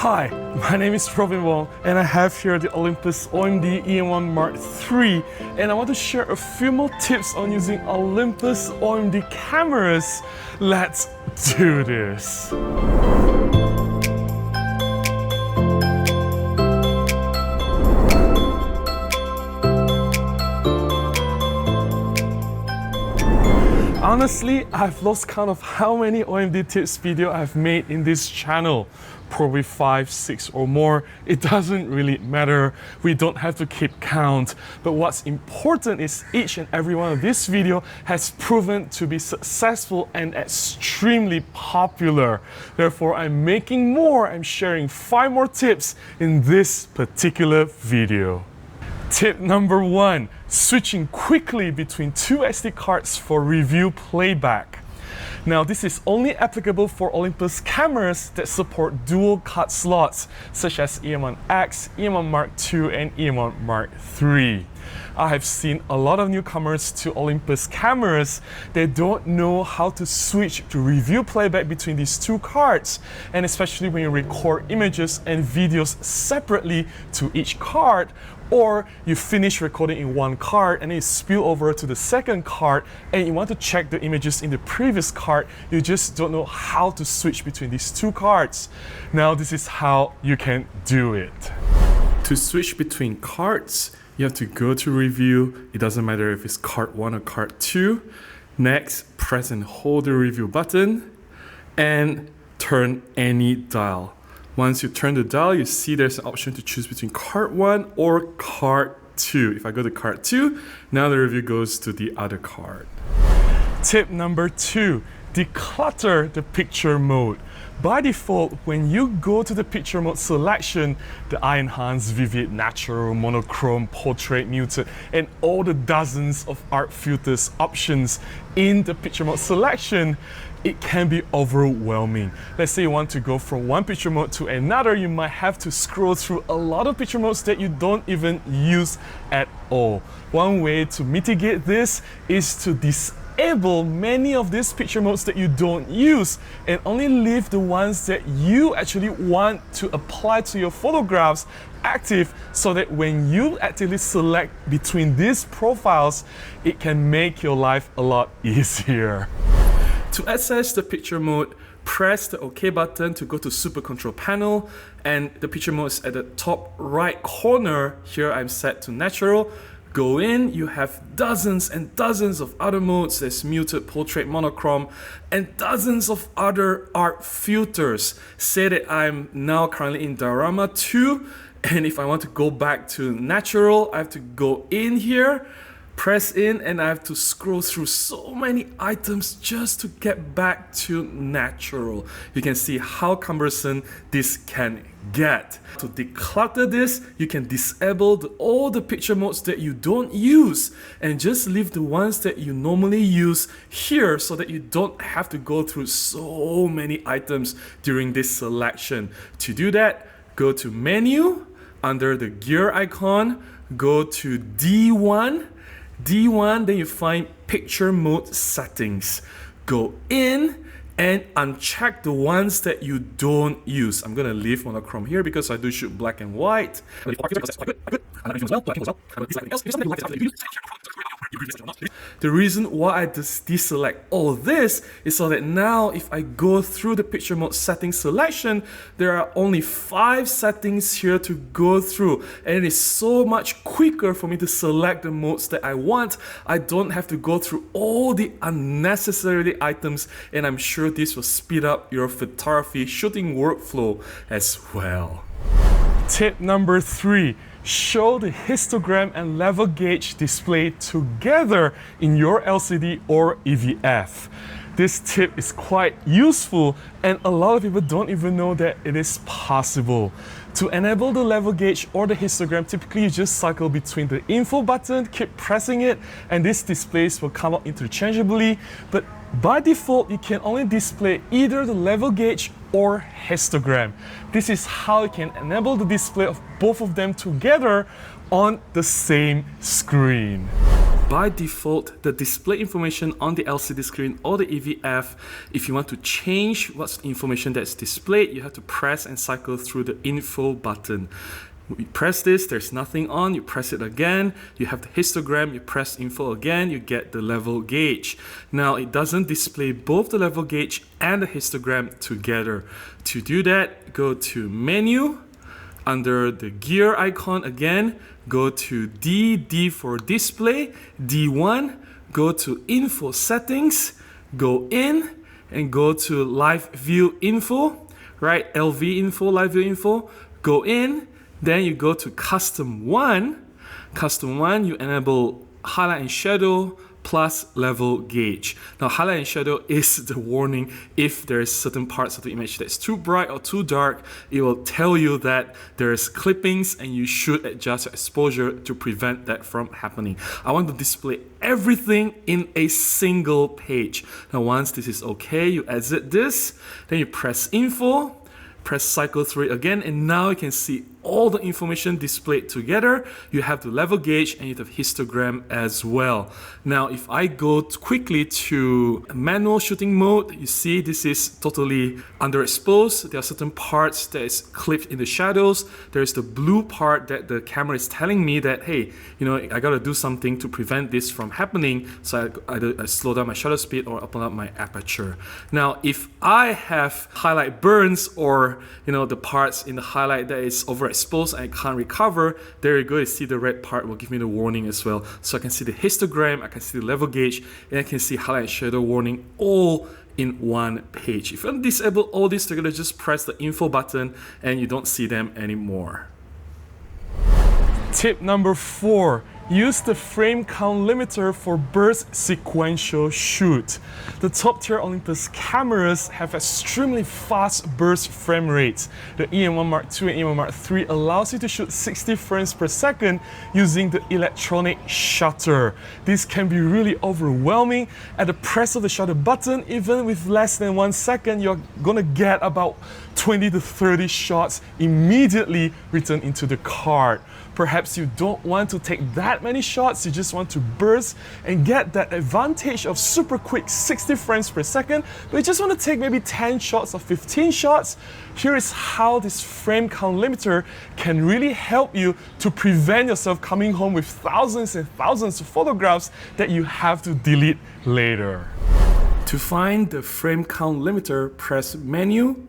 Hi, my name is Wong, and I have here the Olympus OMD EM1 Mark III, and I want to share a few more tips on using Olympus OMD cameras. Let's do this! Honestly, I've lost count of how many OMD tips video I've made in this channel. Probably 5, 6 or more. It doesn't really matter. We don't have to keep count. But what's important is each and every one of this video has proven to be successful and extremely popular. Therefore, I'm making more. I'm sharing 5 more tips in this particular video. Tip number 1, switching quickly between 2 SD cards for review playback. Now, this is only applicable for Olympus cameras that support dual card slots, such as EM1X, EM1 Mark II, and EM1 Mark III. I have seen a lot of newcomers to Olympus cameras. They don't know how to switch to review playback between these 2 cards, and especially when you record images and videos separately to each card, or you finish recording in one card and then you spill over to the second card and you want to check the images in the previous card, you just don't know how to switch between these 2 cards. Now, this is how you can do it. To switch between cards, you have to go to review. It doesn't matter if it's card 1 or card 2. Next, press and hold the review button and turn any dial. Once you turn the dial, you see there's an option to choose between card 1 or card 2. If I go to card 2, now the review goes to the other card. Tip number 2, declutter the picture mode. By default, when you go to the picture mode selection, the eye enhanced, vivid, natural, monochrome, portrait, muted, and all the dozens of art filters options in the picture mode selection, it can be overwhelming. Let's say you want to go from one picture mode to another, you might have to scroll through a lot of picture modes that you don't even use at all. One way to mitigate this is to disable many of these picture modes that you don't use and only leave the ones that you actually want to apply to your photographs active, so that when you actively select between these profiles, it can make your life a lot easier. To access the picture mode, press the OK button to go to Super Control Panel, and the picture mode is at the top right corner. Here I'm set to natural. Go in, you have dozens and dozens of other modes. There's muted, portrait, monochrome, and dozens of other art filters. Say that I'm now currently in diorama 2, and if I want to go back to natural, I have to go in here, press in, and I have to scroll through so many items just to get back to natural. You can see how cumbersome this can get. To declutter this, you can disable all the picture modes that you don't use and just leave the ones that you normally use here, so that you don't have to go through so many items during this selection. To do that, go to Menu, under the gear icon, go to D1, then you find picture mode settings. Go in and uncheck the ones that you don't use. I'm gonna leave monochrome here because I do shoot black and white. The reason why I deselect all this is so that now if I go through the picture mode settings selection, there are only 5 settings here to go through, and it is so much quicker for me to select the modes that I want. I don't have to go through all the unnecessary items, and I'm sure this will speed up your photography shooting workflow as well. Tip number 3, show the histogram and level gauge display together in your LCD or EVF. This tip is quite useful, and a lot of people don't even know that it is possible. To enable the level gauge or the histogram, typically you just cycle between the info button, keep pressing it, and these displays will come up interchangeably. But by default, you can only display either the level gauge or histogram. This is how you can enable the display of both of them together on the same screen. by default, the display information on the LCD screen or the EVF, if you want to change what's the information that's displayed, you have to press and cycle through the info button. You press this, there's nothing on, you press it again, you have the histogram, you press info again, you get the level gauge. Now it doesn't display both the level gauge and the histogram together. To do that, go to menu, under the gear icon again, go to D for display, D1, go to info settings, go in and go to live view info, right? LV info, live view info, go in. Then you go to custom one. Custom one, you enable highlight and shadow plus level gauge. Now highlight and shadow is the warning if there's certain parts of the image that's too bright or too dark. It will tell you that there's clippings and you should adjust your exposure to prevent that from happening. I want to display everything in a single page. Now once this is okay, you exit this, then you press info, press cycle through it again, and now you can see all the information displayed together. You have the level gauge and you have histogram as well. Now if I go quickly to manual shooting mode, you see this is totally underexposed. There are certain parts that is clipped in the shadows. There's the blue part that the camera is telling me that, hey, you know, I gotta do something to prevent this from happening. So I slow down my shutter speed or open up my aperture. Now if I have highlight burns or, you know, the parts in the highlight that is overexposed and I can't recover, there you go, you see the red part will give me the warning as well. So I can see the histogram, I can see the level gauge, and I can see highlight and shadow warning all in one page. If you want to disable all this together, just press the info button and you don't see them anymore. Tip number 4. Use the frame count limiter for burst sequential shoot. The top tier Olympus cameras have extremely fast burst frame rates. The EM1 Mark II and EM1 Mark III allows you to shoot 60 frames per second using the electronic shutter. This can be really overwhelming. At the press of the shutter button, even with less than 1 second, you're gonna get about 20 to 30 shots immediately written into the card. Perhaps you don't want to take that many shots, you just want to burst and get that advantage of super quick 60 frames per second, but you just want to take maybe 10 shots or 15 shots. Here is how this frame count limiter can really help you to prevent yourself coming home with thousands and thousands of photographs that you have to delete later. To find the frame count limiter, press menu,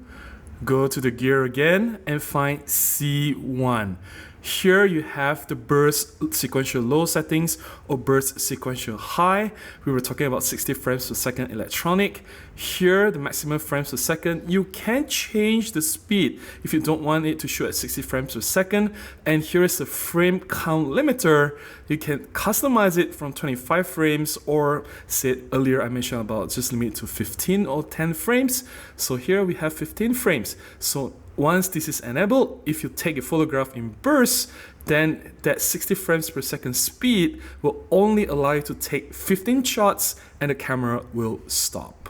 go to the gear again and find C1. Here you have the burst sequential low settings or burst sequential high. We were talking about 60 frames per second electronic. Here, the maximum frames per second, you can change the speed if you don't want it to shoot at 60 frames per second. And here is the frame count limiter. You can customize it from 25 frames or say earlier I mentioned about just limit it to 15 or 10 frames. So here we have 15 frames. So once this is enabled, if you take a photograph in bursts, then that 60 frames per second speed will only allow you to take 15 shots and the camera will stop.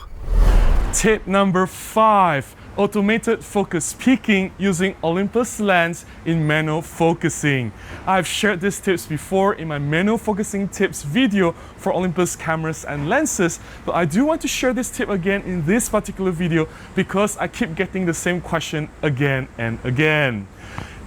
Tip number 5. Automated focus peaking using Olympus lens in manual focusing. I've shared these tips before in my manual focusing tips video for Olympus cameras and lenses, but I do want to share this tip again in this particular video because I keep getting the same question again and again.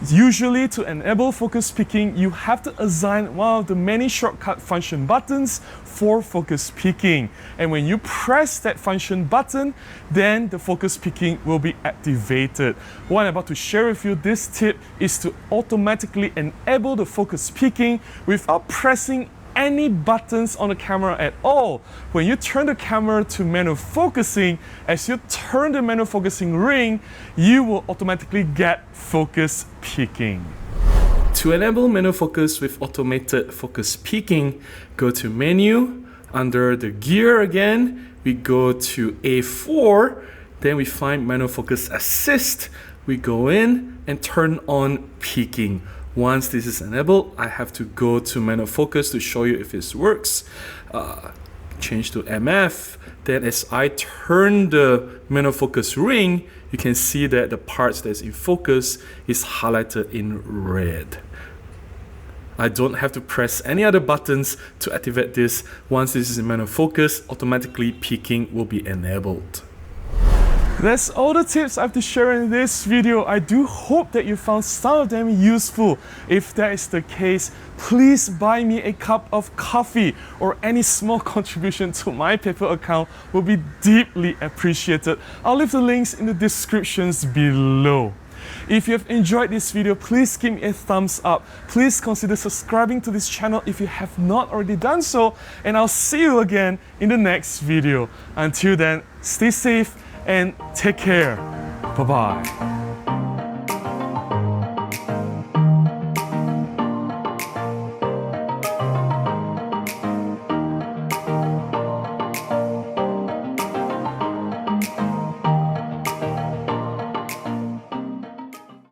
Usually, to enable focus peaking, you have to assign one of the many shortcut function buttons for focus peaking. And when you press that function button, then the focus peaking will be activated. What I'm about to share with you, this tip is to automatically enable the focus peaking without pressing any buttons on the camera at all. When you turn the camera to manual focusing, as you turn the manual focusing ring, you will automatically get focus peaking. To enable manual focus with automated focus peaking, go to menu, under the gear again, we go to A4, then we find manual focus assist, we go in and turn on peaking. Once this is enabled, I have to go to manual focus to show you if this works. Change to MF. Then as I turn the manual focus ring, you can see that the parts that's in focus is highlighted in red. I don't have to press any other buttons to activate this. Once this is in manual focus, automatically peaking will be enabled. That's all the tips I have to share in this video. I do hope that you found some of them useful. If that is the case, please buy me a cup of coffee, or any small contribution to my PayPal account will be deeply appreciated. I'll leave the links in the descriptions below. If you have enjoyed this video, please give me a thumbs up. Please consider subscribing to this channel if you have not already done so, and I'll see you again in the next video. Until then, stay safe and take care. Bye-bye.